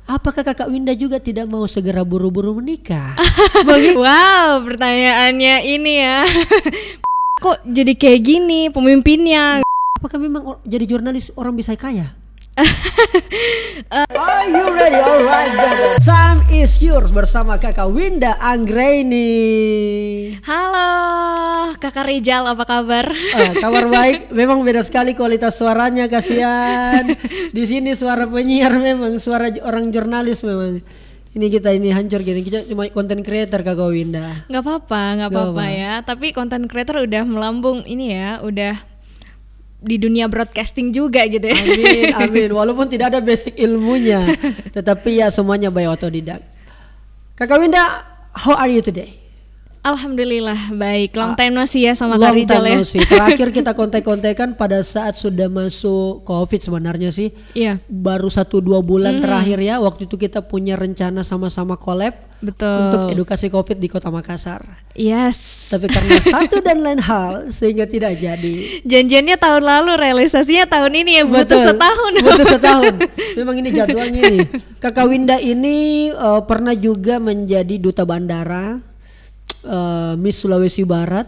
Apakah Kakak Winda juga tidak mau segera buru-buru menikah? Wow, pertanyaannya ini ya. Kok jadi kayak gini pemimpinnya? Apakah memang jadi jurnalis orang bisa kaya? Are you ready? Alright, time is yours bersama Kakak Winda Anggraini. Halo, Kakak Rizal, apa kabar? Kabar baik. Memang beda sekali kualitas suaranya, kasihan. Di sini suara penyiar, memang suara orang jurnalis memang. Ini kita ini hancur gitu. Kita cuma konten creator Kakak Winda. Gak apa-apa ya. Tapi konten creator udah melambung ini ya, udah di dunia broadcasting juga gitu ya. Amin. Walaupun tidak ada basic ilmunya, tetapi ya semuanya by otodidak. Kakak Winda, how are you today? Alhamdulillah baik. Long time no see ya sama Kak Rizal ya. Terakhir kita kontek-kontekan pada saat sudah masuk COVID sebenarnya sih. Iya. Baru 1-2 bulan terakhir ya. Waktu itu kita punya rencana sama-sama collab. Betul. Untuk edukasi COVID di Kota Makassar. Yes. Tapi karena satu dan lain hal sehingga tidak jadi. Janjiannya tahun lalu, realisasinya tahun ini ya. Butuh setahun. Butuh setahun. Memang ini jadwalnya nih. Kakak Winda ini pernah juga menjadi duta bandara. Miss Sulawesi Barat.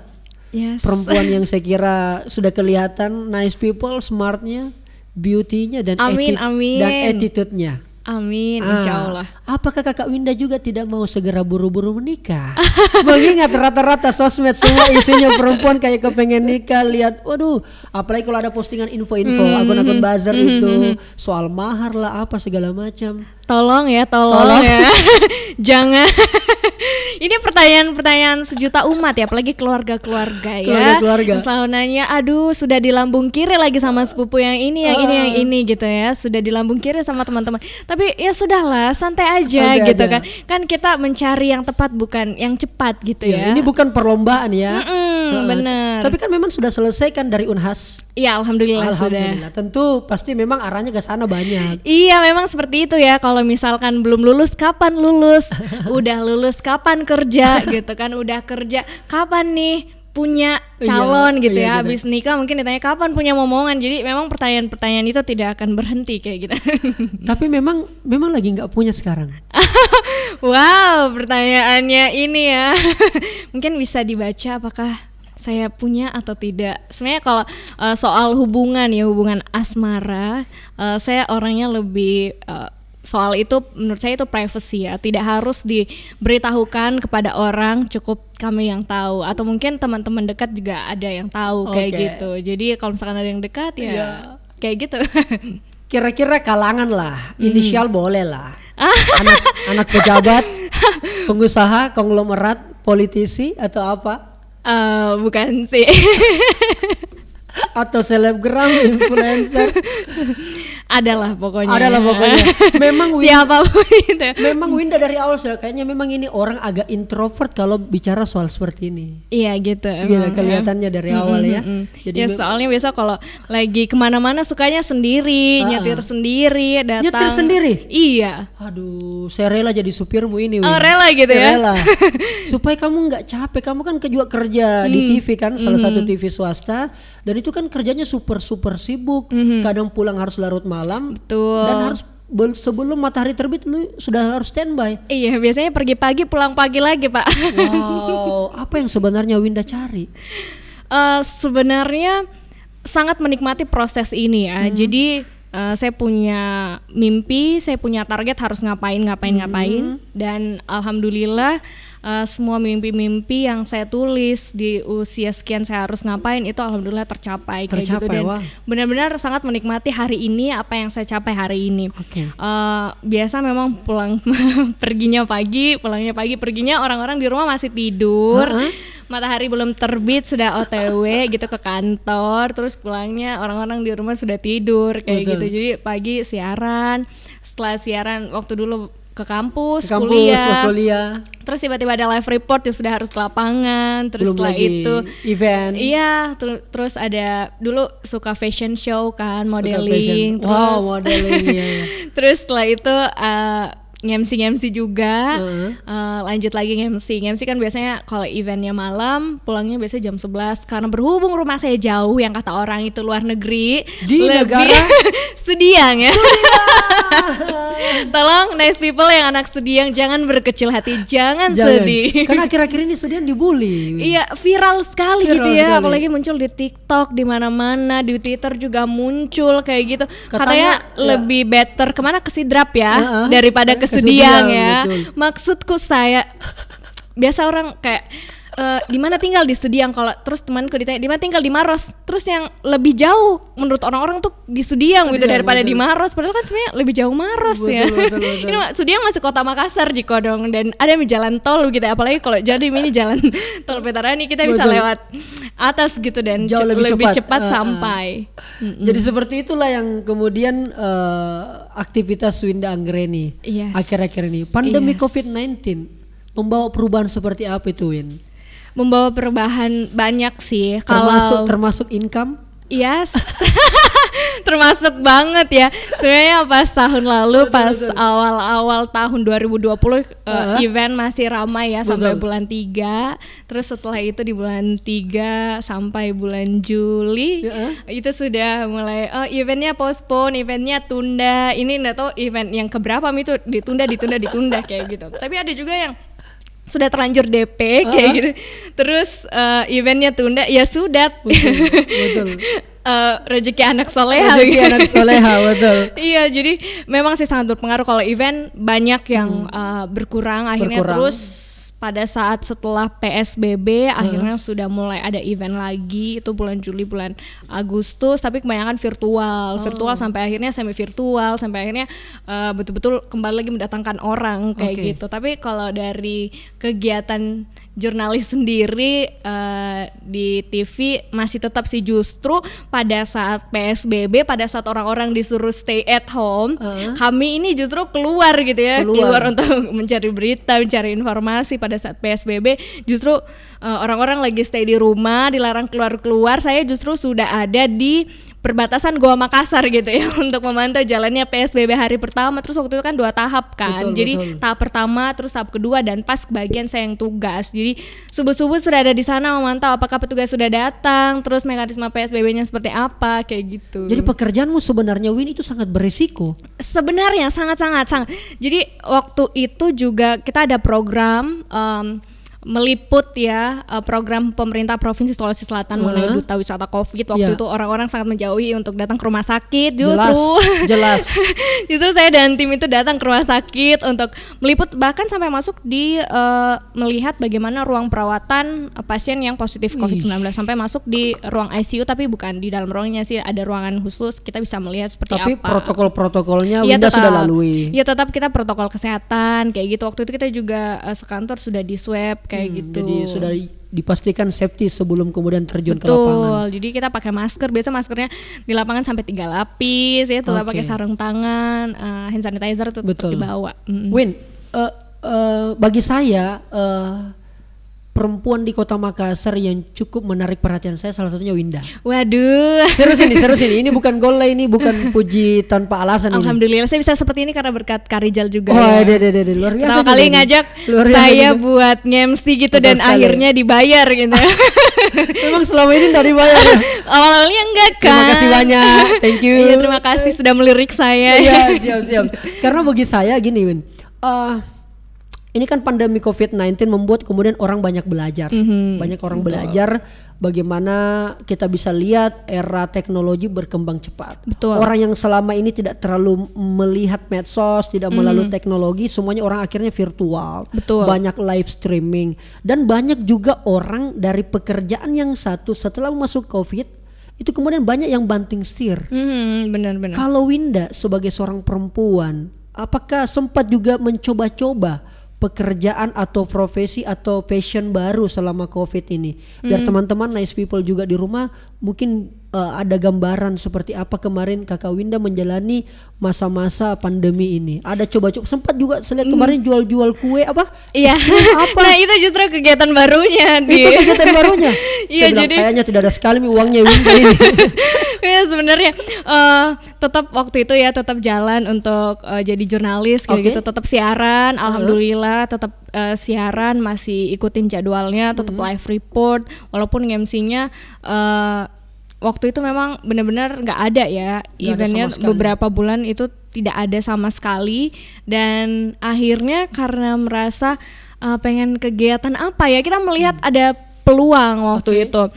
Yes. Perempuan yang saya kira sudah kelihatan nice people, smartnya, beauty-nya dan attitude-nya. Amin, insya Allah. Apakah Kakak Winda juga tidak mau segera buru-buru menikah? Mengingat rata-rata sosmed semua isinya perempuan kayak kepengen nikah. Lihat, waduh, apalagi kalau ada postingan info-info akun-akun buzzer itu soal mahar lah apa segala macam. Tolong ya. Jangan. Ini pertanyaan sejuta umat ya, apalagi keluarga-keluarga ya. Keluarga. Selalu nanya, aduh sudah di lambung kiri lagi sama sepupu yang ini, yang ini gitu ya. Sudah di lambung kiri sama teman-teman. Tapi ya sudahlah, santai aja gitu kan. Kan kita mencari yang tepat bukan yang cepat gitu ya. Ini bukan perlombaan ya. Bener. Tapi kan memang sudah selesai kan dari Unhas. Iya, alhamdulillah sudah. Tentu pasti memang arahnya ke sana banyak. Iya, memang seperti itu ya. Kalau misalkan belum lulus, kapan lulus? Udah lulus, kapan kerja gitu kan? Udah kerja, kapan nih punya calon gitu ya? Habis nikah mungkin ditanya kapan punya momongan. Jadi memang pertanyaan-pertanyaan itu tidak akan berhenti kayak gitu. Tapi memang lagi nggak punya sekarang. Wow, pertanyaannya ini ya. Mungkin bisa dibaca apakah saya punya atau tidak. Sebenarnya kalau soal hubungan asmara, saya orangnya lebih soal itu menurut saya itu privacy ya, tidak harus diberitahukan kepada orang, cukup kami yang tahu atau mungkin teman-teman dekat juga ada yang tahu kayak gitu. Jadi kalau misalkan ada yang dekat ya kayak gitu. Kira-kira kalangan lah, inisial boleh lah. Anak pejabat, pengusaha, konglomerat, politisi atau apa? Bukan sih. Atau selebgram, influencer. Adalah pokoknya. Memang siapapun itu. Memang Winda dari awal sudah kayaknya memang ini orang agak introvert kalau bicara soal seperti ini. Iya gitu. Iya kelihatannya dari awal ya. Jadi ya soalnya biasa kalau lagi kemana-mana sukanya sendiri, nyetir sendiri, datang. Nyetir sendiri? Iya. Aduh, saya rela jadi supirmu ini. Oh rela gitu ya? Rela. Supaya kamu nggak capek. Kamu kan juga kerja di TV kan, salah satu TV swasta. Dan itu kan kerjanya super sibuk. Kadang pulang harus larut malam. Betul. Dan harus sebelum matahari terbit lu sudah harus standby. Iya, biasanya pergi pagi pulang pagi lagi, Pak. Wow, apa yang sebenarnya Winda cari? Sebenarnya sangat menikmati proses ini ya. Jadi saya punya mimpi, saya punya target harus ngapain dan alhamdulillah semua mimpi-mimpi yang saya tulis di usia sekian saya harus ngapain itu alhamdulillah tercapai kayak gitu dan benar-benar sangat menikmati hari ini apa yang saya capai hari ini. Biasa memang pulang perginya pagi, pulangnya pagi, perginya orang-orang di rumah masih tidur. Matahari belum terbit sudah OTW gitu ke kantor, terus pulangnya orang-orang di rumah sudah tidur kayak gitu. Jadi pagi siaran, setelah siaran waktu dulu ke kampus kuliah. Terus tiba-tiba ada live report yang sudah harus ke lapangan. Terus belum setelah lagi itu event. Iya, terus ada dulu suka fashion show kan, modeling. Wow, modeling. Terus setelah itu nge-MC juga, lanjut lagi nge-MC kan biasanya kalau eventnya malam, pulangnya biasanya jam 11. Karena berhubung rumah saya jauh, yang kata orang itu luar negeri, di negara Sudiang ya. Tolong nice people yang anak Sudiang jangan berkecil hati, jangan sedih. Karena akhir-akhir ini Sudiang dibully. Iya, viral sekali gitu ya, apalagi muncul di TikTok, di mana-mana, di Twitter juga muncul kayak gitu. Katanya lebih better kemana, ke Sidrap ya, daripada ke Sudiang ya. Betul. Maksudku saya biasa orang kayak di mana tinggal di Sudiang, kalau terus temanku ditanya di mana tinggal di Maros, terus yang lebih jauh menurut orang-orang tuh di Sudiang gitu daripada di Maros, padahal kan sebenarnya lebih jauh Maros ya. Betul. Ini Sudiang masih kota Makassar Jikodong, dan ada jalan tol gitu, apalagi kalau jadi ini jalan tol Petarani kita bisa lewat atas gitu dan jauh lebih cepat sampai. Jadi seperti itulah yang kemudian aktivitas Winda Anggreni akhir-akhir ini. Pandemi COVID-19 membawa perubahan seperti apa itu, Win? Membawa perubahan banyak sih, termasuk income. Yes. Termasuk banget ya. Sebenarnya pas tahun lalu, pas awal-awal tahun 2020 event masih ramai ya sampai bulan 3. Terus setelah itu di bulan 3 sampai bulan Juli itu sudah mulai eventnya postpone, eventnya tunda. Ini enggak tahu event yang keberapa itu ditunda kayak gitu. Tapi ada juga yang sudah terlanjur DP kayak gitu. Terus eventnya tunda, ya sudah. Betul. Rezeki anak soleha. Betul. Iya, jadi memang sih sangat berpengaruh kalau event banyak yang berkurang akhirnya. Terus pada saat setelah PSBB akhirnya sudah mulai ada event lagi, itu bulan Juli, bulan Agustus, tapi kebanyakan virtual sampai akhirnya semi virtual, sampai akhirnya betul-betul kembali lagi mendatangkan orang kayak gitu. Tapi kalau dari kegiatan jurnalis sendiri di TV masih tetap sih, justru pada saat PSBB, pada saat orang-orang disuruh stay at home, kami ini justru keluar gitu ya, keluar untuk mencari berita, mencari informasi. Pada saat PSBB justru orang-orang lagi stay di rumah, dilarang keluar-keluar, saya justru sudah ada di perbatasan Goa Makassar gitu ya untuk memantau jalannya PSBB hari pertama. Terus waktu itu kan 2 tahap kan, jadi tahap pertama terus tahap kedua, dan pas bagian saya yang tugas, jadi subuh-subuh sudah ada di sana memantau apakah petugas sudah datang, terus mekanisme PSBB-nya seperti apa kayak gitu. Jadi pekerjaanmu sebenarnya, Win, itu sangat berisiko. Sebenarnya sangat. Jadi waktu itu juga kita ada program meliput ya, program pemerintah Provinsi Sulawesi Selatan mengenai duta wisata COVID. Waktu itu orang-orang sangat menjauhi untuk datang ke rumah sakit. Jelas. Justru saya dan tim itu datang ke rumah sakit untuk meliput, bahkan sampai masuk di melihat bagaimana ruang perawatan pasien yang positif COVID-19, sampai masuk di ruang ICU, tapi bukan di dalam ruangnya sih, ada ruangan khusus, kita bisa melihat seperti apa. Tapi protokol-protokolnya Winda sudah lalui. Iya, tetap kita protokol kesehatan kayak gitu. Waktu itu kita juga sekantor sudah di swab kayak gitu. Jadi sudah dipastikan safety sebelum kemudian terjun ke lapangan. Jadi kita pakai masker, biasa maskernya di lapangan sampai 3 lapis ya, tetap pakai sarung tangan, hand sanitizer tuh dibawa. Win, bagi saya perempuan di Kota Makassar yang cukup menarik perhatian saya salah satunya Winda. Waduh. Serius ini. Ini bukan golai, ini bukan puji tanpa alasan. Alhamdulillah saya bisa seperti ini karena berkat Karijal juga. Luar biasa. Pertama kali ngajak saya buat nge-MC gitu, dan akhirnya dibayar gitu. Memang selama ini nggak dibayar ya? Awalnya enggak kan. Terima kasih banyak. Thank you. Iya, terima kasih sudah melirik saya. Iya, siap. Karena bagi saya gini, Win. Ini kan pandemi COVID-19 membuat kemudian orang banyak belajar. Banyak orang belajar bagaimana kita bisa lihat era teknologi berkembang cepat. Orang yang selama ini tidak terlalu melihat medsos, tidak melalui teknologi, semuanya orang akhirnya virtual. Banyak live streaming, dan banyak juga orang dari pekerjaan yang satu setelah masuk COVID itu kemudian banyak yang banting setir. Benar. Kalau Winda sebagai seorang perempuan, apakah sempat juga mencoba-coba pekerjaan atau profesi atau passion baru selama COVID ini, biar teman-teman nice people juga di rumah mungkin ada gambaran seperti apa kemarin Kakak Winda menjalani masa-masa pandemi ini. Ada coba-coba, sempat juga saya lihat kemarin jual-jual kue apa? Iya. Apa? Nah itu justru kegiatan barunya. Itu kegiatan barunya. Iya, Saya bilang, jadi kayaknya tidak ada sekali uangnya Winda ini. ya sebenarnya tetap waktu itu ya tetap jalan untuk jadi jurnalis kayak gitu, tetap siaran, alhamdulillah tetap siaran, masih ikutin jadwalnya, tetap live report walaupun MC-nya waktu itu memang benar-benar nggak ada ya eventnya, beberapa bulan itu tidak ada sama sekali, dan akhirnya karena merasa pengen kegiatan apa ya, kita melihat ada peluang waktu itu.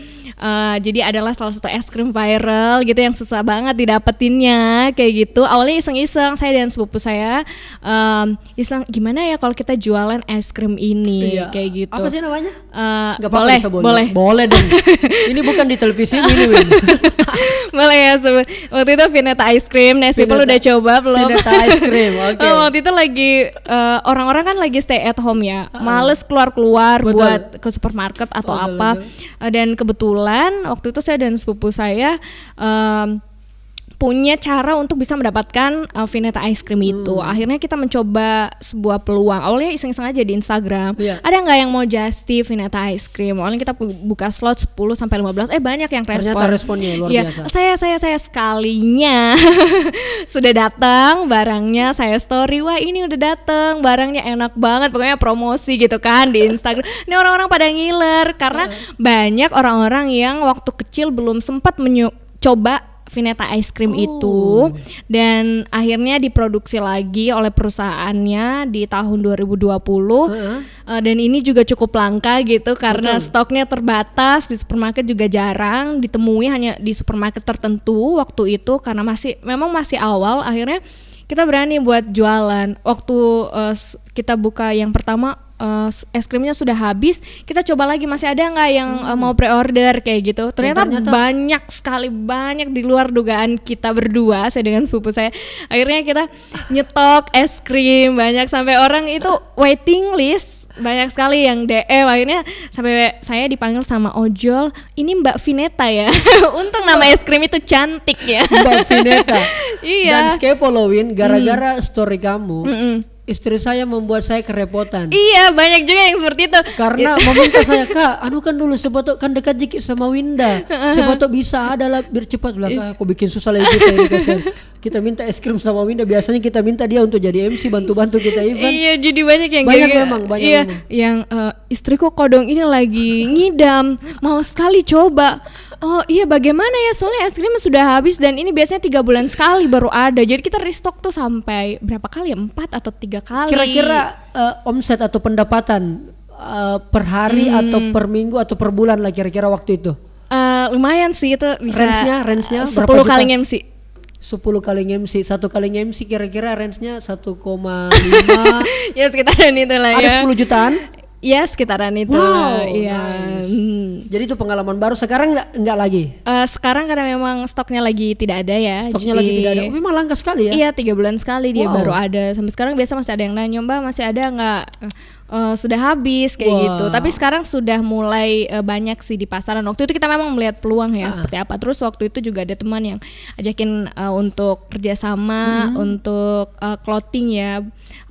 Jadi adalah salah satu es krim viral gitu yang susah banget didapetinnya kayak gitu. Awalnya iseng-iseng, saya dan sepupu saya iseng gimana ya kalau kita jualan es krim ini, kayak gitu. Apa sih namanya? Boleh dong. Ini bukan di televisi ini, Win. Boleh ya, waktu itu Vineta Ice Cream. Nice People udah coba belum? Vineta Ice Cream, oke. Waktu itu lagi orang-orang kan lagi stay at home ya, males keluar-keluar buat ke supermarket atau apa. Dan kebetulan waktu itu saya dan sepupu saya punya cara untuk bisa mendapatkan Vineta Ice Cream itu. Akhirnya kita mencoba sebuah peluang. Awalnya iseng-iseng aja di Instagram. Ada nggak yang mau just tip Vineta Ice Cream? Awalnya kita buka slot 10-15. Banyak yang respon. Ternyata responnya luar biasa. Saya sekalinya sudah datang barangnya, saya story, wah ini udah datang, barangnya enak banget, pokoknya promosi gitu kan di Instagram. Ini orang-orang pada ngiler karena banyak orang-orang yang waktu kecil belum sempat coba Vineta Ice Cream itu, dan akhirnya diproduksi lagi oleh perusahaannya di tahun 2020 dan ini juga cukup langka gitu karena stoknya terbatas, di supermarket juga jarang ditemui, hanya di supermarket tertentu waktu itu karena memang masih awal. Akhirnya kita berani buat jualan. Waktu kita buka yang pertama es krimnya sudah habis, kita coba lagi masih ada nggak yang mau pre-order kayak gitu. Ternyata banyak sekali, banyak di luar dugaan kita berdua, saya dengan sepupu saya. Akhirnya kita nyetok es krim banyak sampai orang itu waiting list, banyak sekali yang DM. Akhirnya sampai saya dipanggil sama ojol, ini Mbak Vineta ya. Untung nama es krim itu cantik ya, Mbak Vineta. Iya. Dan skepo loh Win, gara-gara story kamu istri saya membuat saya kerepotan. Iya, banyak juga yang seperti itu. Karena meminta saya, Kak, kan dulu sebotol kan dekat dikit sama Winda. Sebotol bisa adalah biar cepat. Bilang, aku bikin susah lagi kita minta es krim sama Winda. Biasanya kita minta dia untuk jadi MC, bantu-bantu kita event. Iya, jadi banyak yang banyak yang istriku kodong ini lagi ngidam, mau sekali coba. Oh iya, bagaimana ya, soalnya es krim sudah habis dan ini biasanya 3 bulan sekali baru ada. Jadi kita restock tuh sampai berapa kali ya, 4 atau 3 kali. Kira-kira omset atau pendapatan per hari atau per minggu atau per bulan lah kira-kira waktu itu? Lumayan sih, itu bisa range-nya 10 kali MC. 10 kali MC, 1 kali MC kira-kira range-nya 1,5 ya sekitaran itu lah ya. Ada 10 jutaan? Ya sekitaran itu. Wow, iya. Nice. Jadi itu pengalaman baru. Sekarang enggak lagi? Sekarang karena memang stoknya lagi tidak ada ya. Stoknya lagi tidak ada. Memang langka sekali ya? Iya, 3 bulan sekali dia baru ada. Sampai sekarang biasa masih ada yang nanya, Mbak masih ada nggak? Sudah habis kayak gitu. Tapi sekarang sudah mulai banyak sih di pasaran. Waktu itu kita memang melihat peluang ya seperti apa. Terus waktu itu juga ada teman yang ajakin untuk kerjasama untuk clothing ya,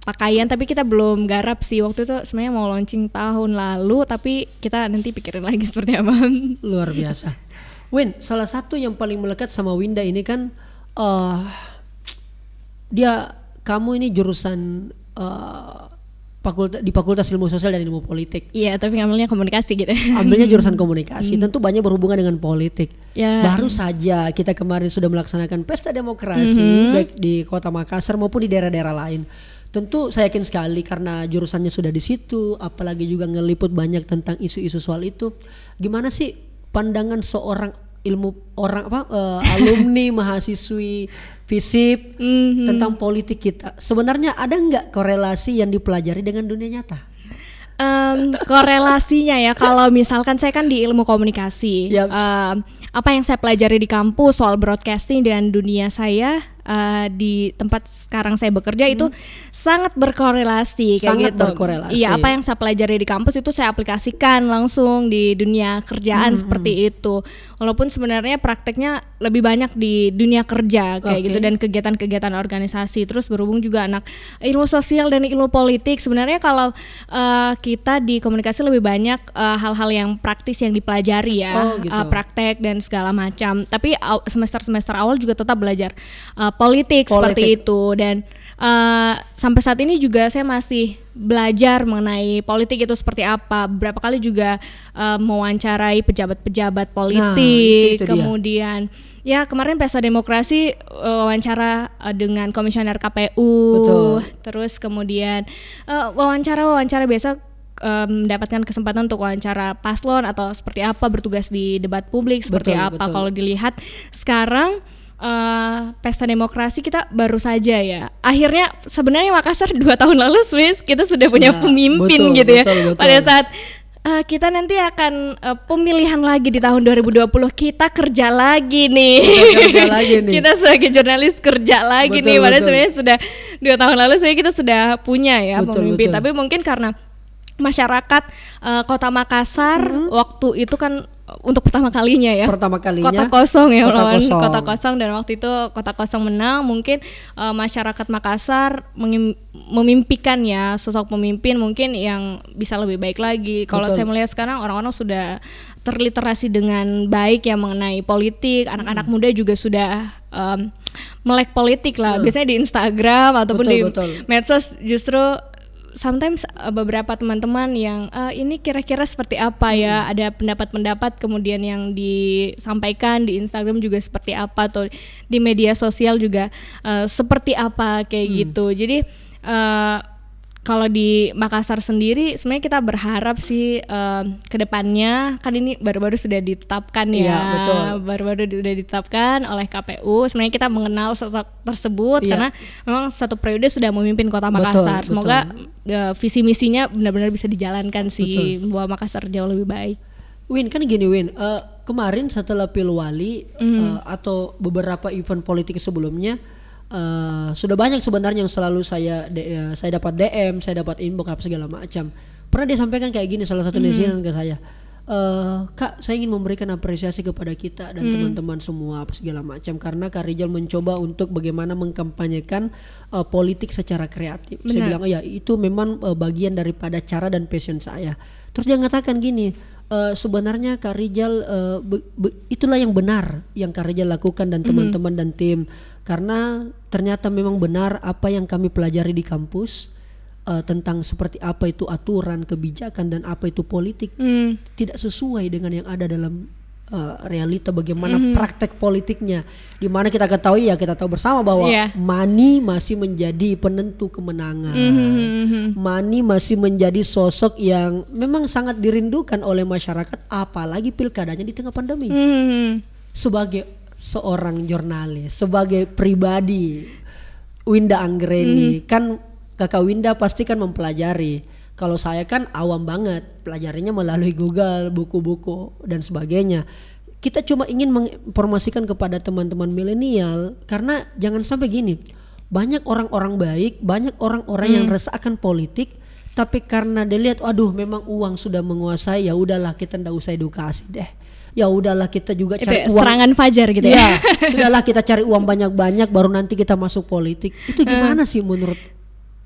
pakaian, tapi kita belum garap sih. Waktu itu sebenarnya mau launching tahun lalu, tapi kita nanti pikirin lagi seperti apa. Luar biasa. Win, salah satu yang paling melekat sama Winda ini kan kamu ini jurusan di Fakultas Ilmu Sosial dan Ilmu Politik. Iya, tapi ngambilnya komunikasi gitu. Ambilnya jurusan komunikasi, tentu banyak berhubungan dengan politik. Ya. Baru saja kita kemarin sudah melaksanakan pesta demokrasi baik di Kota Makassar maupun di daerah-daerah lain. Tentu saya yakin sekali karena jurusannya sudah di situ, apalagi juga ngeliput banyak tentang isu-isu soal itu. Gimana sih pandangan seorang alumni mahasiswi FISIP tentang politik kita? Sebenarnya ada nggak korelasi yang dipelajari dengan dunia nyata? Korelasinya ya, kalau misalkan saya kan di ilmu komunikasi, apa yang saya pelajari di kampus soal broadcasting dengan dunia saya di tempat sekarang saya bekerja itu sangat berkorelasi kayak Sangat gitu. berkorelasi. Iya, apa yang saya pelajari di kampus itu saya aplikasikan langsung di dunia kerjaan seperti itu. Walaupun sebenarnya prakteknya lebih banyak di dunia kerja kayak gitu dan kegiatan-kegiatan organisasi. Terus berhubung juga anak ilmu sosial dan ilmu politik. Sebenarnya kalau kita di komunikasi lebih banyak hal-hal yang praktis yang dipelajari ya, praktek dan segala macam. Tapi semester awal juga tetap belajar politik seperti itu dan sampai saat ini juga saya masih belajar mengenai politik itu seperti apa. Beberapa kali juga mewawancarai pejabat-pejabat politik, kemudian ya kemarin Pesta Demokrasi wawancara dengan komisioner KPU, terus kemudian wawancara biasa mendapatkan kesempatan untuk wawancara paslon atau seperti apa bertugas di debat publik seperti apa. Kalau dilihat sekarang Pesta Demokrasi kita baru saja ya. Akhirnya sebenarnya Makassar 2 tahun lalu Swiss kita sudah punya pemimpin gitu ya. Pada saat kita nanti akan pemilihan lagi di tahun 2020 kita kerja lagi nih. Kita sebagai jurnalis kerja lagi nih. Padahal sebenarnya sudah 2 tahun lalu sebenarnya kita sudah punya ya pemimpin. Tapi mungkin karena masyarakat Kota Makassar waktu itu kan untuk pertama kalinya ya. Kota kosong ya, kota kosong dan waktu itu kota kosong menang. Mungkin masyarakat Makassar memimpikan ya sosok pemimpin mungkin yang bisa lebih baik lagi. Kalau saya melihat sekarang orang-orang sudah terliterasi dengan baik ya mengenai politik. Anak-anak muda juga sudah melek politik lah. Biasanya di Instagram ataupun di medsos justru sometimes beberapa teman-teman yang ini kira-kira seperti apa ya, ada pendapat-pendapat kemudian yang disampaikan di Instagram juga seperti apa atau di media sosial juga seperti apa kayak gitu. Jadi kalau di Makassar sendiri sebenarnya kita berharap sih kedepannya kan ini baru-baru sudah ditetapkan ya, baru-baru sudah ditetapkan oleh KPU. Sebenarnya kita mengenal sosok tersebut karena memang satu periode sudah memimpin Kota Makassar. Semoga visi misinya benar-benar bisa dijalankan sih, bahwa Makassar jauh lebih baik. Win, kan gini Win, kemarin setelah Pilwali atau beberapa event politik sebelumnya sudah banyak sebenarnya yang selalu saya dapat DM, saya dapat inbox apa segala macam. Pernah dia sampaikan kayak gini salah satu netizen ke saya, Kak, saya ingin memberikan apresiasi kepada kita dan teman-teman semua apa segala macam karena Kak Rizal mencoba untuk bagaimana mengkampanyekan politik secara kreatif. Saya bilang ya itu memang bagian daripada cara dan passion saya. Terus dia mengatakan gini, sebenarnya Kak Rizal itulah yang benar yang Kak Rizal lakukan dan teman-teman dan tim, karena ternyata memang benar apa yang kami pelajari di kampus tentang seperti apa itu aturan, kebijakan dan apa itu politik tidak sesuai dengan yang ada dalam realita bagaimana praktek politiknya, di mana kita ketahui ya, kita tahu bersama bahwa money masih menjadi penentu kemenangan. Money masih menjadi sosok yang memang sangat dirindukan oleh masyarakat, apalagi pilkadanya di tengah pandemi. Sebagai seorang jurnalis, sebagai pribadi Winda Anggreni, kan Kakak Winda pasti kan mempelajari. Kalau saya kan awam banget, pelajarinya melalui Google, buku-buku dan sebagainya. Kita cuma ingin menginformasikan kepada teman-teman milenial, karena jangan sampai gini, banyak orang-orang baik, banyak orang-orang yang resah akan politik, tapi karena dia lihat, aduh memang uang sudah menguasai, ya udahlah kita ndak usah edukasi deh. Ya udahlah kita juga cari uang, serangan fajar gitu ya. Sudahlah kita cari uang banyak-banyak baru nanti kita masuk politik. Itu gimana sih menurut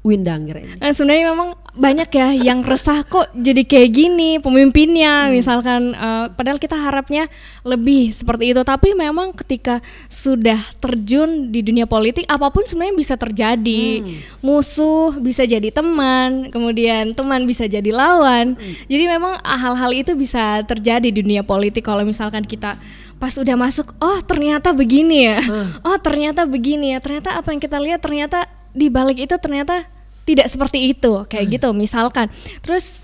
Winda Anggreni? Sebenarnya memang banyak ya yang resah kok jadi kayak gini pemimpinnya misalkan, padahal kita harapnya lebih seperti itu, tapi memang ketika sudah terjun di dunia politik apapun sebenarnya bisa terjadi. Musuh bisa jadi teman, kemudian teman bisa jadi lawan. Jadi memang hal-hal itu bisa terjadi di dunia politik. Kalau misalkan kita pas udah masuk, oh ternyata begini ya, oh ternyata begini ya, ternyata apa yang kita lihat ternyata di balik itu ternyata tidak seperti itu kayak gitu misalkan. Terus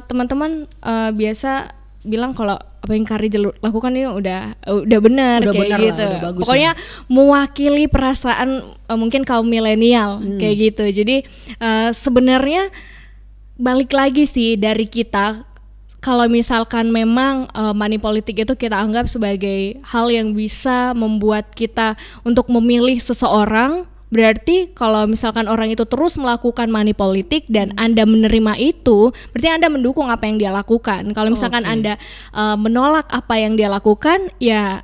teman-teman biasa bilang kalau apa yang Kak Rizal lakukan ini udah benar kayak benar gitu lah, pokoknya mewakili perasaan mungkin kaum milenial kayak gitu. Jadi sebenarnya balik lagi sih dari kita, kalau misalkan memang money politik itu kita anggap sebagai hal yang bisa membuat kita untuk memilih seseorang, berarti kalau misalkan orang itu terus melakukan money politik dan Anda menerima itu, berarti Anda mendukung apa yang dia lakukan. Kalau misalkan Anda menolak apa yang dia lakukan, ya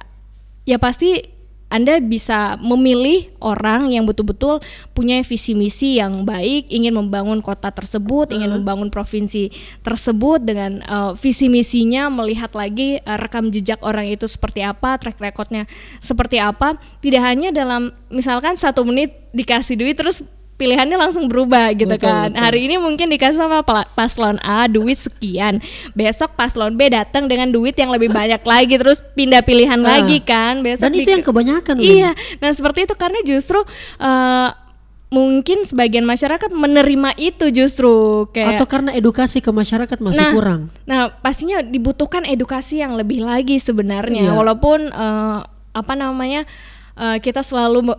pasti Anda bisa memilih orang yang betul-betul punya visi misi yang baik, ingin membangun kota tersebut, ingin membangun provinsi tersebut dengan visi misinya, melihat lagi rekam jejak orang itu seperti apa, track recordnya seperti apa. Tidak hanya dalam misalkan 1 menit dikasih duit terus pilihannya langsung berubah gitu kan. Betul. Hari ini mungkin dikasih sama paslon A duit sekian, besok paslon B datang dengan duit yang lebih banyak lagi, terus pindah pilihan lagi kan. Besok dan itu yang kebanyakan. Iya, nah seperti itu karena justru mungkin sebagian masyarakat menerima itu justru kayak, atau karena edukasi ke masyarakat masih kurang. Nah pastinya dibutuhkan edukasi yang lebih lagi sebenarnya, walaupun kita selalu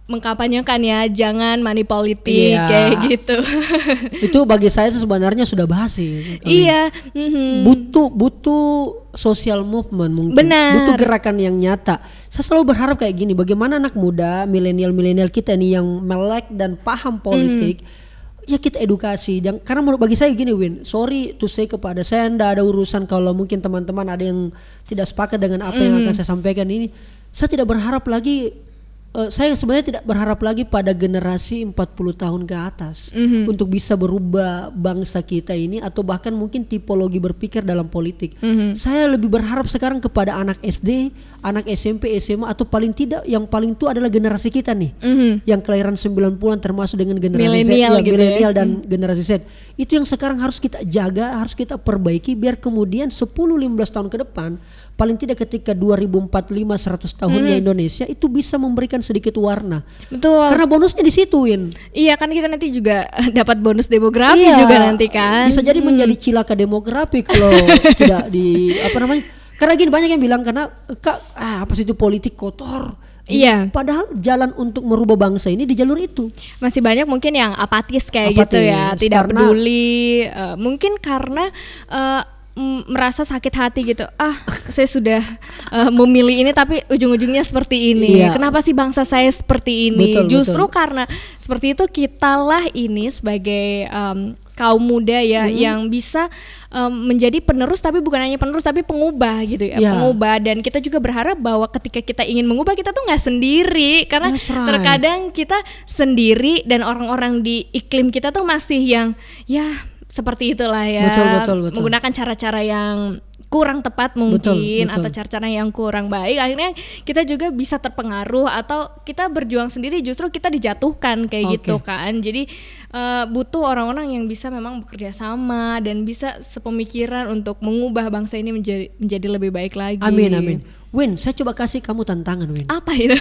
mengkampanyekan ya jangan money politik kayak gitu. Itu bagi saya sebenarnya sudah basi. Iya. Butuh social movement mungkin. Benar. Butuh gerakan yang nyata. Saya selalu berharap kayak gini, bagaimana anak muda milenial kita nih yang melek dan paham politik, ya kita edukasi. Dan karena bagi saya gini Win, sorry to say kepada saya, nggak ada urusan kalau mungkin teman-teman ada yang tidak sepakat dengan apa yang akan saya sampaikan ini. Saya tidak berharap lagi. Saya sebenarnya tidak berharap lagi pada generasi 40 tahun ke atas untuk bisa berubah bangsa kita ini, atau bahkan mungkin tipologi berpikir dalam politik. Saya lebih berharap sekarang kepada anak SD, anak SMP, SMA, atau paling tidak yang paling tua adalah generasi kita nih, yang kelahiran 90-an termasuk dengan generasi milenial dan generasi Z. Itu yang sekarang harus kita jaga, harus kita perbaiki biar kemudian 10-15 tahun ke depan, paling tidak ketika 2045 100 tahunnya Indonesia itu bisa memberikan sedikit warna. Betul. Karena bonusnya di situ, Win. Iya, kan kita nanti juga dapat bonus demografi juga nanti kan. Bisa jadi menjadi cilaka demografi kalau tidak karena gini, banyak yang bilang karena apa sih itu politik kotor. Iya. Padahal jalan untuk merubah bangsa ini di jalur itu. Masih banyak mungkin yang apatis gitu ya, tidak peduli. Mungkin karena merasa sakit hati gitu. Saya sudah memilih ini tapi ujung-ujungnya seperti ini. Kenapa sih bangsa saya seperti ini? Justru karena seperti itu kitalah ini sebagai kaum muda ya yang bisa menjadi penerus, tapi bukan hanya penerus tapi pengubah gitu ya. Pengubah, dan kita juga berharap bahwa ketika kita ingin mengubah kita tuh nggak sendiri, karena terkadang kita sendiri dan orang-orang di iklim kita tuh masih yang seperti itulah ya, betul. Menggunakan cara-cara yang kurang tepat mungkin, atau cara-cara yang kurang baik, akhirnya kita juga bisa terpengaruh atau kita berjuang sendiri justru kita dijatuhkan kayak gitu kan. Jadi butuh orang-orang yang bisa memang bekerja sama dan bisa sepemikiran untuk mengubah bangsa ini menjadi lebih baik lagi. Amin. Win, saya coba kasih kamu tantangan, Win. Apa itu?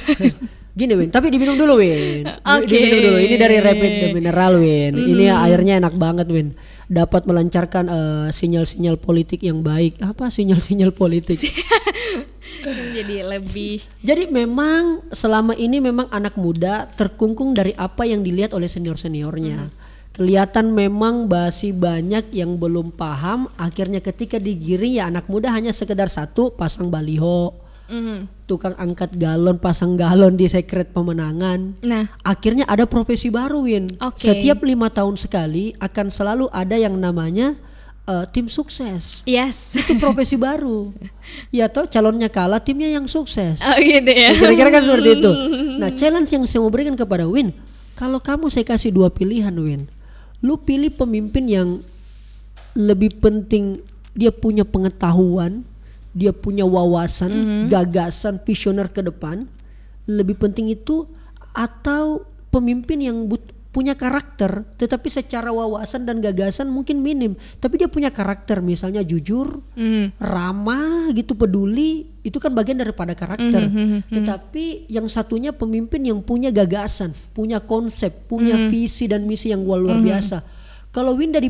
Gini, Win, tapi diminum dulu, Win. Diminum dulu. Ini dari Rapid the Mineral, Win. Ini airnya enak banget, Win. Dapat melancarkan sinyal-sinyal politik yang baik. Apa sinyal-sinyal politik? Jadi memang selama ini memang anak muda terkungkung dari apa yang dilihat oleh senior-seniornya. Kelihatan memang masih banyak yang belum paham. Akhirnya ketika digiring ya anak muda hanya sekedar satu, pasang baliho, tukang angkat galon, pasang galon di sekret pemenangan. Akhirnya ada profesi baru, Win. Setiap 5 tahun sekali akan selalu ada yang namanya tim sukses. Itu profesi baru. Ya toh, calonnya kalah, timnya yang sukses. Gitu ya. Kira-kira kan seperti itu. Nah, challenge yang saya mau berikan kepada Win, kalau kamu saya kasih 2 pilihan, Win. Lu pilih pemimpin yang lebih penting dia punya pengetahuan, dia punya wawasan, gagasan, visioner ke depan. Lebih penting itu, atau pemimpin yang punya karakter tetapi secara wawasan dan gagasan mungkin minim, tapi dia punya karakter, misalnya jujur, ramah gitu, peduli, itu kan bagian daripada karakter. Tetapi yang satunya pemimpin yang punya gagasan, punya konsep, punya visi dan misi yang luar biasa. Kalau Winda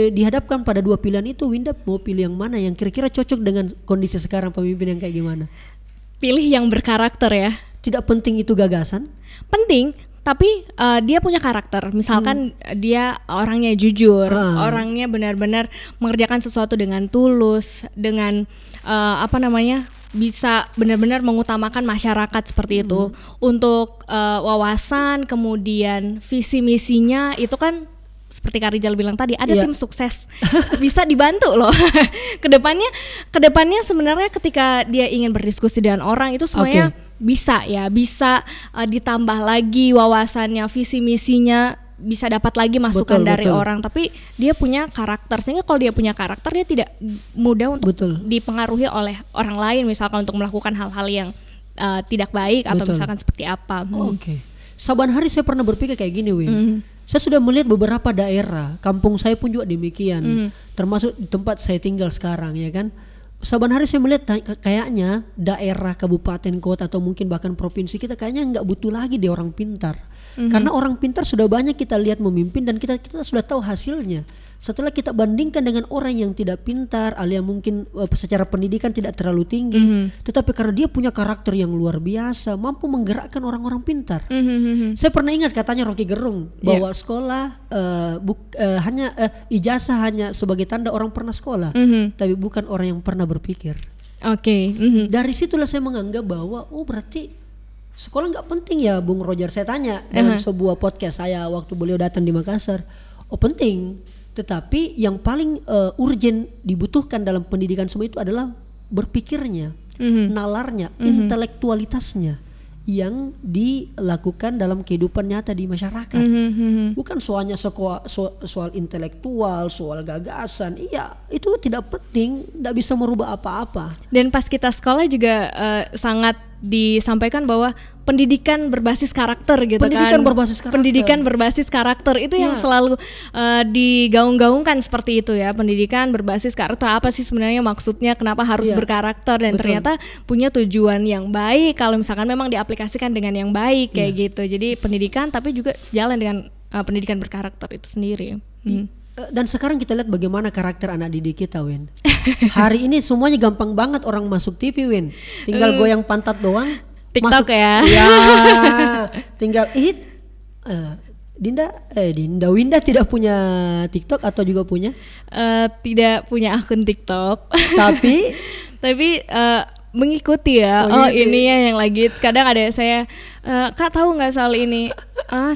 dihadapkan pada 2 pilihan itu, Winda mau pilih yang mana yang kira-kira cocok dengan kondisi sekarang, pemimpin yang kayak gimana? Pilih yang berkarakter ya. Tidak penting itu gagasan? Penting, tapi dia punya karakter. Misalkan dia orangnya jujur, orangnya benar-benar mengerjakan sesuatu dengan tulus, dengan bisa benar-benar mengutamakan masyarakat seperti itu. Untuk wawasan, kemudian visi misinya itu kan seperti Kak Rijal bilang tadi, ada tim sukses bisa dibantu loh. kedepannya sebenarnya ketika dia ingin berdiskusi dengan orang itu semuanya bisa ditambah lagi wawasannya, visi misinya bisa dapat lagi masukan dari orang. Tapi dia punya karakter, sehingga kalau dia punya karakter dia tidak mudah untuk dipengaruhi oleh orang lain, misalkan untuk melakukan hal-hal yang tidak baik atau misalkan seperti apa. Saban hari saya pernah berpikir kayak gini, Win. Saya sudah melihat beberapa daerah, kampung saya pun juga demikian, termasuk di tempat saya tinggal sekarang, ya kan. Saban hari saya melihat kayaknya daerah, kabupaten, kota atau mungkin bahkan provinsi kita kayaknya nggak butuh lagi di orang pintar, karena orang pintar sudah banyak kita lihat memimpin dan kita sudah tahu hasilnya. Setelah kita bandingkan dengan orang yang tidak pintar, alias mungkin secara pendidikan tidak terlalu tinggi, tetapi karena dia punya karakter yang luar biasa, mampu menggerakkan orang-orang pintar. Saya pernah ingat katanya Rocky Gerung bahwa sekolah ijazah hanya sebagai tanda orang pernah sekolah, tapi bukan orang yang pernah berpikir. Dari situlah saya menganggap bahwa berarti sekolah nggak penting ya, Bung Roger. Saya tanya dalam sebuah podcast saya waktu beliau datang di Makassar. Penting. Tetapi yang paling urgent dibutuhkan dalam pendidikan semua itu adalah berpikirnya, nalarnya, intelektualitasnya yang dilakukan dalam kehidupan nyata di masyarakat. Bukan soal intelektual, soal gagasan. Iya, itu tidak penting, tidak bisa merubah apa-apa. Dan pas kita sekolah juga sangat disampaikan bahwa pendidikan berbasis karakter gitu pendidikan berbasis karakter itu yang selalu digaung-gaungkan seperti itu ya. Pendidikan berbasis karakter, apa sih sebenarnya maksudnya, kenapa harus berkarakter, dan ternyata punya tujuan yang baik kalau misalkan memang diaplikasikan dengan yang baik kayak gitu. Jadi pendidikan tapi juga sejalan dengan pendidikan berkarakter itu sendiri. Dan sekarang kita lihat bagaimana karakter anak didik kita, Win. Hari ini semuanya gampang banget orang masuk TV, Win. Tinggal goyang pantat doang. TikTok masuk, tinggal Dinda Winda tidak punya TikTok atau juga punya? Tidak punya akun TikTok. Tapi mengikuti ya. Ini ya yang lagi kadang ada saya, Kak tahu nggak soal ini?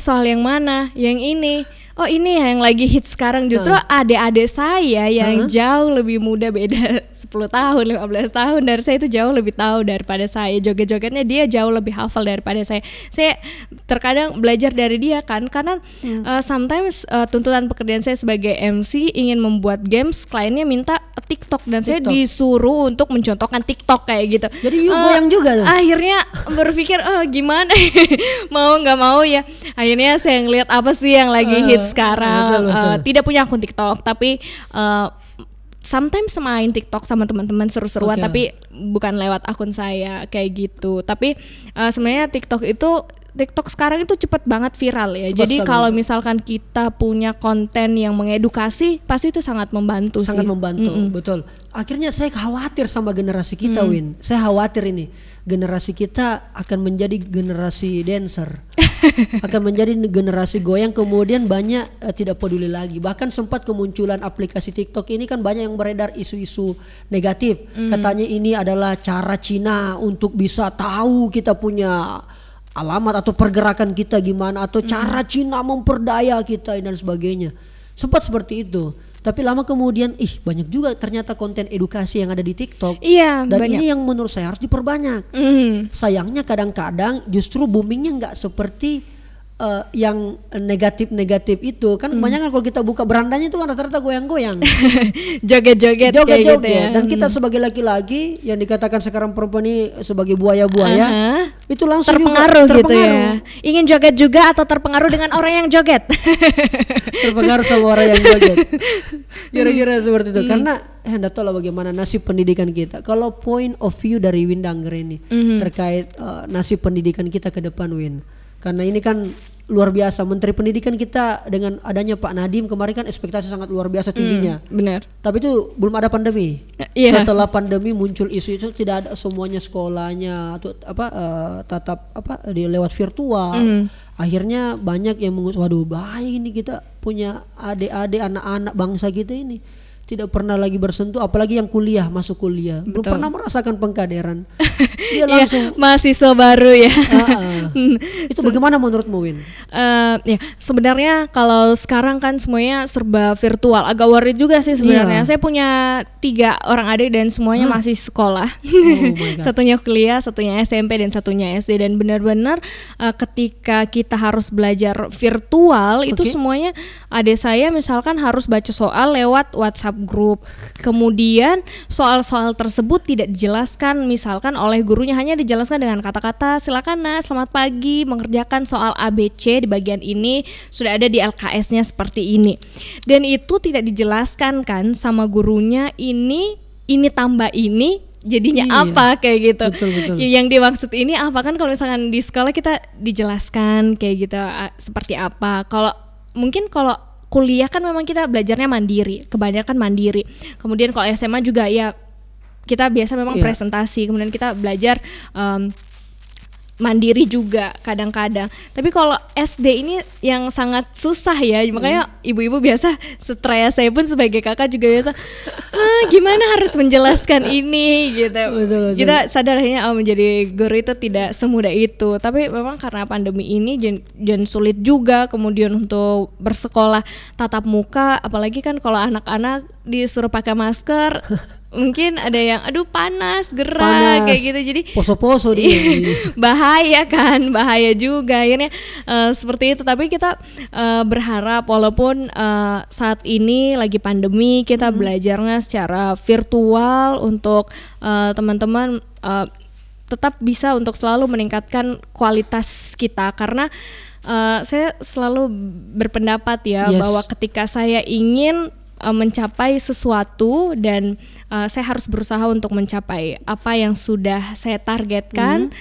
Soal yang mana? Yang ini. Ini yang lagi hits sekarang. Justru adik-adik saya yang jauh lebih muda, beda 10 tahun, 15 tahun dari saya, itu jauh lebih tahu daripada saya. Joget-jogetnya dia jauh lebih hafal daripada saya. Saya terkadang belajar dari dia kan, karena sometimes tuntutan pekerjaan saya sebagai MC ingin membuat games, kliennya minta TikTok dan saya disuruh untuk mencontohkan TikTok kayak gitu. Jadi goyang juga tuh. Akhirnya berpikir gimana mau nggak mau ya. Akhirnya saya ngeliat apa sih yang lagi hits sekarang. Betul. Tidak punya akun TikTok, tapi sometimes main TikTok sama teman-teman seru-seruan, tapi bukan lewat akun saya kayak gitu. Tapi sebenarnya TikTok sekarang itu cepat banget viral ya. Jadi kalau misalkan kita punya konten yang mengedukasi, pasti itu sangat membantu. Sangat membantu, betul. Akhirnya saya khawatir sama generasi kita, Win. Saya khawatir ini generasi kita akan menjadi generasi dancer, akan menjadi generasi goyang, kemudian banyak tidak peduli lagi. Bahkan sempat kemunculan aplikasi TikTok ini kan banyak yang beredar isu-isu negatif. Katanya ini adalah cara Cina untuk bisa tahu kita punya alamat atau pergerakan kita gimana, atau cara Cina memperdaya kita dan sebagainya. Sempat seperti itu. Tapi lama kemudian banyak juga ternyata konten edukasi yang ada di TikTok. Iya, dan banyak. ini yang menurut saya harus diperbanyak. Sayangnya kadang-kadang justru boomingnya nggak seperti yang negatif-negatif itu kan. Kebanyakan kalau kita buka berandanya itu kan rata-rata goyang-goyang, joget-joget kayak gitu ya. Dan kita sebagai laki-laki yang dikatakan sekarang perempuan ini sebagai buaya-buaya, itu langsung terpengaruh gitu ya. Ingin joget juga atau terpengaruh dengan orang yang joget? Terpengaruh sama orang yang joget. Kira-kira seperti itu. Karena enggak tahu lah bagaimana nasib pendidikan kita. Kalau point of view dari Win Dangger ini terkait nasib pendidikan kita ke depan, Win, Karena ini kan luar biasa, Menteri Pendidikan kita dengan adanya Pak Nadiem kemarin kan ekspektasi sangat luar biasa tingginya. Benar. Tapi itu belum ada pandemi. Iya. Setelah pandemi muncul isu itu, tidak ada semuanya sekolahnya atau tatap lewat virtual. Akhirnya banyak yang waduh bahaya ini, kita punya adik-adik anak-anak bangsa kita ini tidak pernah lagi bersentuh, apalagi yang masuk kuliah. Belum pernah merasakan pengkaderan. Dia langsung mahasiswa baru ya. Itu bagaimana menurutmu, Win? Ya sebenarnya kalau sekarang kan semuanya serba virtual, agak worried juga sih sebenarnya. Saya punya 3 orang adik dan semuanya masih sekolah. Satunya kuliah, satunya SMP dan satunya SD, dan benar-benar ketika kita harus belajar virtual itu semuanya, adik saya misalkan harus baca soal lewat WhatsApp grup, kemudian soal-soal tersebut tidak dijelaskan misalkan oleh gurunya, hanya dijelaskan dengan kata-kata silakan Nak, selamat pagi, mengerjakan soal ABC di bagian ini, sudah ada di LKS-nya seperti ini, dan itu tidak dijelaskan kan sama gurunya, ini tambah ini jadinya apa kayak gitu. Betul. Yang dimaksud ini apa, kan kalau misalkan di sekolah kita dijelaskan kayak gitu seperti apa. Kalau kuliah kan memang kita belajarnya mandiri, kebanyakan mandiri. Kemudian kalau SMA juga ya kita biasa memang presentasi, kemudian kita belajar mandiri juga kadang-kadang. Tapi kalau SD ini yang sangat susah ya, makanya ibu-ibu biasa stres, saya pun sebagai kakak juga biasa gimana harus menjelaskan ini gitu. Betul. Kita sadar akhirnya menjadi guru itu tidak semudah itu. Tapi memang karena pandemi ini dan sulit juga kemudian untuk bersekolah tatap muka, apalagi kan kalau anak-anak disuruh pakai masker mungkin ada yang panas, gerah kayak gitu, jadi poso-poso dia. bahaya juga akhirnya seperti itu. Tapi kita berharap walaupun saat ini lagi pandemi, kita belajarnya secara virtual untuk teman-teman tetap bisa untuk selalu meningkatkan kualitas kita, karena saya selalu berpendapat bahwa ketika saya ingin mencapai sesuatu dan saya harus berusaha untuk mencapai apa yang sudah saya targetkan,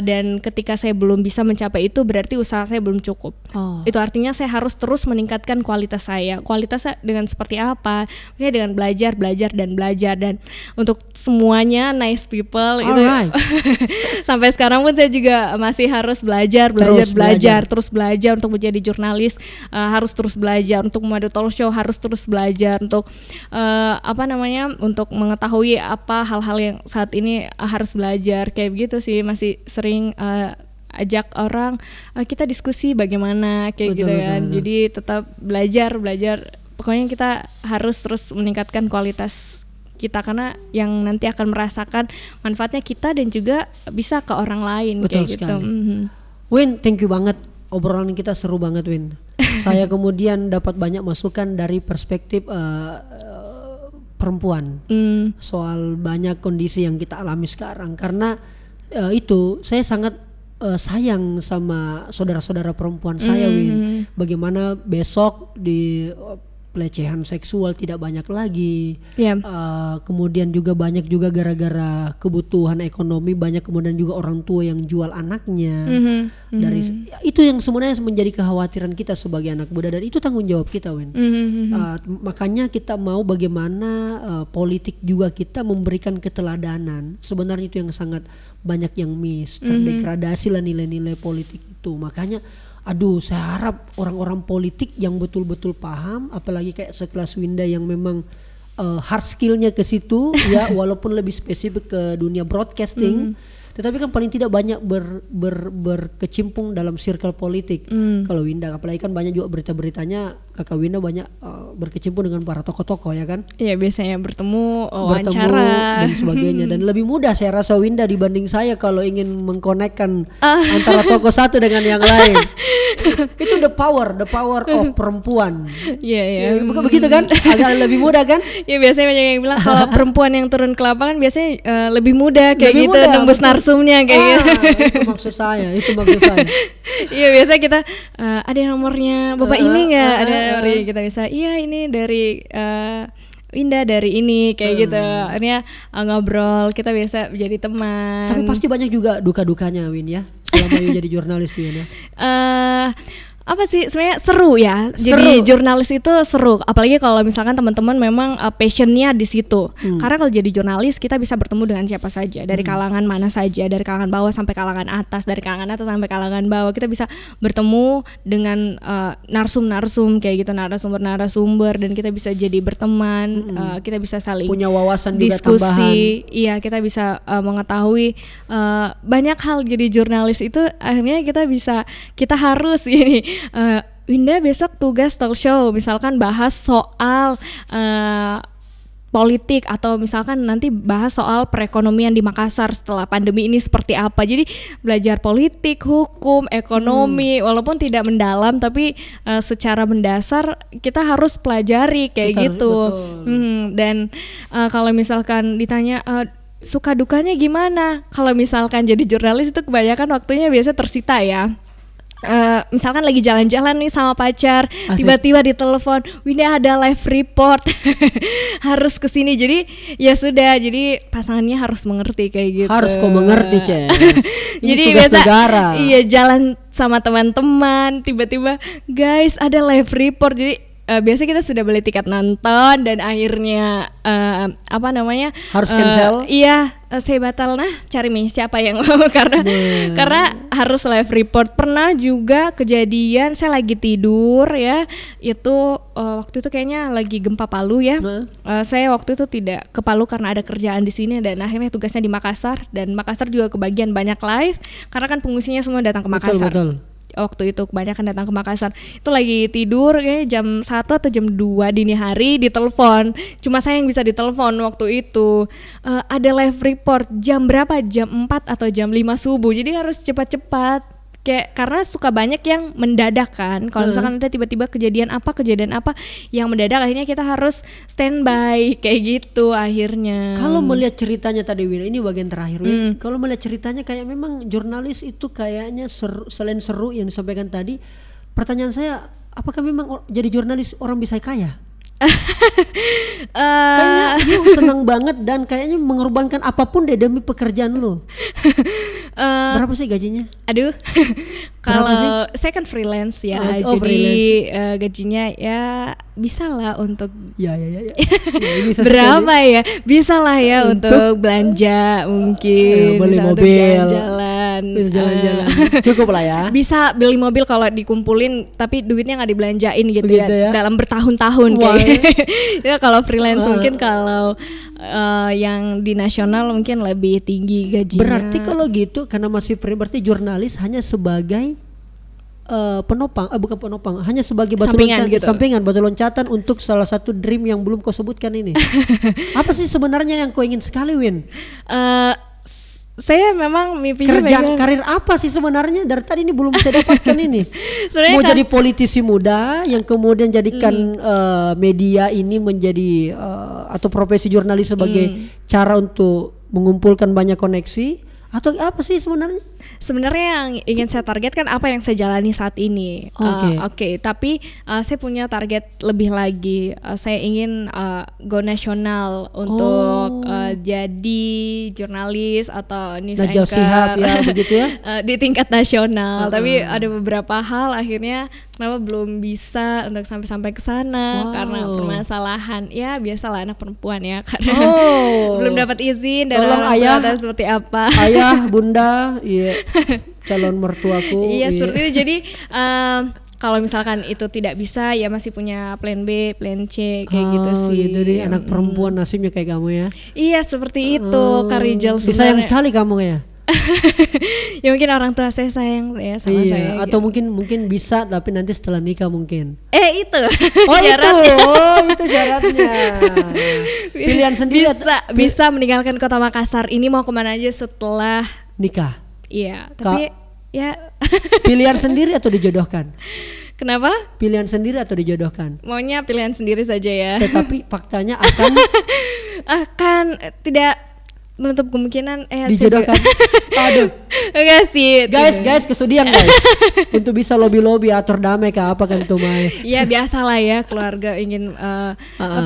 dan ketika saya belum bisa mencapai itu berarti usaha saya belum cukup. Itu artinya saya harus terus meningkatkan kualitas saya. Kualitasnya dengan seperti apa? Maksudnya dengan belajar dan untuk semuanya nice people itu. Sampai sekarang pun saya juga masih harus belajar terus belajar untuk menjadi jurnalis, harus terus belajar untuk memadu talk show, harus terus belajar untuk untuk mengetahui apa hal-hal yang saat ini harus belajar kayak begitu sih. Masih sering ajak orang kita diskusi bagaimana kayak gitu kan. Jadi tetap belajar. Pokoknya kita harus terus meningkatkan kualitas kita, karena yang nanti akan merasakan manfaatnya kita dan juga bisa ke orang lain. Betul kayak sekali. Gitu. Win, thank you banget, obrolan kita seru banget, Win. Saya kemudian dapat banyak masukan dari perspektif perempuan soal banyak kondisi yang kita alami sekarang. Karena itu saya sangat sayang sama saudara-saudara perempuan saya, Win. Bagaimana besok di pelecehan seksual tidak banyak lagi, kemudian juga banyak juga gara-gara kebutuhan ekonomi, banyak kemudian juga orang tua yang jual anaknya. Dari itu yang sebenarnya menjadi kekhawatiran kita sebagai anak muda, dan itu tanggung jawab kita, Win. Makanya kita mau bagaimana politik juga kita memberikan keteladanan. Sebenarnya itu yang sangat banyak yang miss, terdegradasi lah nilai-nilai politik itu. Makanya saya harap orang-orang politik yang betul-betul paham, apalagi kayak sekelas Winda yang memang hard skillnya ke situ ya, walaupun lebih spesifik ke dunia broadcasting, tetapi kan paling tidak banyak berkecimpung dalam circle politik. Kalau Winda, apalagi kan banyak juga berita-beritanya kakak Winda banyak berkecimpung dengan para tokoh-tokoh ya kan. Iya, biasanya bertemu, wawancara dan sebagainya. Dan lebih mudah saya rasa Winda dibanding saya kalau ingin mengkonekkan antara tokoh satu dengan yang lain. Itu the power of perempuan. Iya. Bukan begitu kan? Agak lebih mudah kan? Ya biasanya banyak yang bilang kalau perempuan yang turun ke lapangan biasanya lebih mudah kayak lebih gitu, mudah, nembus narsumnya kayak gitu. Itu maksud saya. Iya, biasanya kita ada nomornya Bapak ini enggak? Ada nomornya, kita bisa. Iya, ini dari Winda dari ini kayak gitu. Akhirnya ngobrol, kita biasa jadi teman. Tapi pasti banyak juga duka-dukanya Win ya selama you jadi jurnalis Win ya. Apa sih sebenarnya seru ya. Jadi jurnalis itu seru, apalagi kalau misalkan teman-teman memang passionnya di situ. Karena kalau jadi jurnalis kita bisa bertemu dengan siapa saja, dari kalangan mana saja, dari kalangan bawah sampai kalangan atas, dari kalangan atas sampai kalangan bawah. Kita bisa bertemu dengan narsum-narsum kayak gitu, narasumber-narasumber, dan kita bisa jadi berteman. Kita bisa saling punya wawasan diskusi, juga tambahan. Iya, kita bisa mengetahui banyak hal. Jadi jurnalis itu akhirnya kita harus ini Winda besok tugas talk show, misalkan bahas soal politik, atau misalkan nanti bahas soal perekonomian di Makassar setelah pandemi ini seperti apa. Jadi belajar politik, hukum, ekonomi, walaupun tidak mendalam tapi secara mendasar kita harus pelajari kayak gitu. Dan kalau misalkan ditanya suka dukanya gimana, kalau misalkan jadi jurnalis itu kebanyakan waktunya biasa tersita ya. Misalkan lagi jalan-jalan nih sama pacar, tiba-tiba ditelepon, Winda ada live report, harus kesini. Jadi ya sudah, jadi pasangannya harus mengerti kayak gitu. Harus kok mengerti, Ces. Jadi biasa iya jalan sama teman-teman, tiba-tiba guys ada live report. Jadi biasanya kita sudah beli tiket nonton dan akhirnya harus cancel. Iya, saya batal, cari siapa yang mau karena harus live report. Pernah juga kejadian saya lagi tidur ya, itu waktu itu kayaknya lagi gempa Palu ya. Saya waktu itu tidak ke Palu karena ada kerjaan di sini, dan akhirnya tugasnya di Makassar, dan Makassar juga kebagian banyak live karena kan pengungsinya semua datang ke Makassar. Betul. Waktu itu kebanyakan datang ke Makassar. Itu lagi tidur kayaknya jam 1 atau jam 2 dini hari, ditelepon. Cuma saya yang bisa ditelepon waktu itu. Ada live report jam berapa? Jam 4 atau jam 5 subuh. Jadi harus cepat-cepat. Kayak karena suka banyak yang mendadak kan. Kalau misalkan ada tiba-tiba kejadian apa yang mendadak, akhirnya kita harus standby kayak gitu akhirnya. Kalau melihat ceritanya tadi Win, ini bagian terakhir Win. Kalau melihat ceritanya kayak memang jurnalis itu kayaknya selain seru yang disampaikan tadi, pertanyaan saya, apakah memang jadi jurnalis orang bisa kaya? Kayaknya you senang banget dan kayaknya mengorbankan apapun deh demi pekerjaan lo. Berapa sih gajinya? Aduh, kalau saya kan freelance ya, jadi gajinya ya bisa lah untuk ya. Berapa ya? Bisa lah ya untuk belanja mungkin, beli mobil, jalan-jalan, cukup lah ya. Bisa beli mobil kalau dikumpulin, tapi duitnya nggak dibelanjain gitu ya dalam bertahun-tahun kayak. Ya kalau freelance mungkin, kalau yang di nasional mungkin lebih tinggi gajinya. Berarti kalau gitu karena masih berarti jurnalis hanya sebagai penopang, bukan penopang, hanya sebagai batu sampingan, batu loncatan untuk salah satu dream yang belum kau sebutkan ini. Apa sih sebenarnya yang kau ingin sekali Win? Saya memang mimpinya karir apa sih sebenarnya dari tadi ini belum saya dapatkan ini. Mau jadi politisi muda yang kemudian jadikan media ini menjadi atau profesi jurnalis sebagai cara untuk mengumpulkan banyak koneksi, atau apa sih sebenarnya? Sebenarnya yang ingin saya targetkan apa yang saya jalani saat ini. Oke, tapi saya punya target lebih lagi. Saya ingin go nasional untuk jadi jurnalis atau news Najwa anchor. Shihab ya begitu ya. Di tingkat nasional. Tapi ada beberapa hal akhirnya kenapa belum bisa untuk sampai ke sana karena permasalahan. Ya biasalah anak perempuan ya, karena belum dapat izin dari orang tua dan seperti apa. Ayah, bunda, iya. Calon mertuaku. Iya, seperti itu. Jadi kalau misalkan itu tidak bisa, ya masih punya plan B, plan C kayak gitu sih. Jadi anak perempuan nasibnya kayak kamu ya. Iya, seperti itu, Kak Rijal. Sayang sekali kamu ya. Ya mungkin orang tua saya sayang ya sama saya. Atau gitu. mungkin bisa tapi nanti setelah nikah mungkin. Itu. Syaratnya. Itu syaratnya. Pilihan sendiri. Bisa meninggalkan kota Makassar ini mau kemana aja setelah nikah. Iya, tapi ya. Pilihan sendiri atau dijodohkan? Kenapa? Pilihan sendiri atau dijodohkan? Maunya pilihan sendiri saja ya. Tetapi faktanya akan tidak menutup kemungkinan dijodohkan. Aduh. Enggak sih. Guys, kesudian guys. Untuk bisa lobby atur damai kah apa kan tuh Mai. Iya, biasalah ya keluarga ingin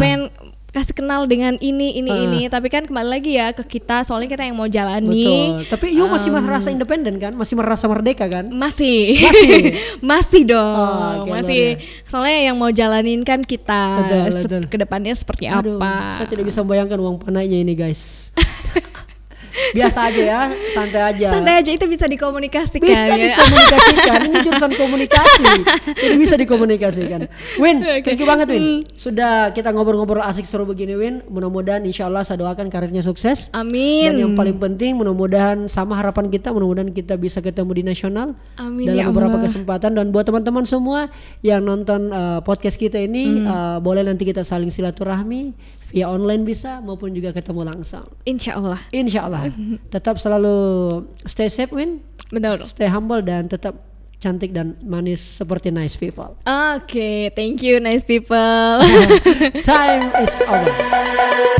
pengen kasih kenal dengan ini. Tapi kan kembali lagi ya ke kita, soalnya kita yang mau jalani. Betul. Tapi you masih merasa independen kan? Masih merasa merdeka kan? Masih. Masih dong. Masih. Soalnya yang mau jalanin kan kita. Betul. Kedepannya seperti Aduh, apa? saya tidak bisa membayangkan uang panainya ini guys. Biasa aja ya, santai aja. Santai aja, itu bisa dikomunikasikan. Bisa dikomunikasikan, ini jurusan komunikasi. Jadi bisa dikomunikasikan. Win, thank you banget Win. Sudah kita ngobrol-ngobrol asik seru begini Win. Mudah-mudahan insya Allah saya doakan karirnya sukses. Amin. Dan yang paling penting mudah-mudahan sama harapan kita, mudah-mudahan kita bisa ketemu di nasional. Amin, dalam ya beberapa Allah. kesempatan. Dan buat teman-teman semua yang nonton podcast kita ini, boleh nanti kita saling silaturahmi via online bisa maupun juga ketemu langsung. Insya Allah. Insya Allah. Tetap selalu stay safe Win. Betul. Stay humble dan tetap cantik dan manis seperti nice people. Oke, thank you nice people. Time is over.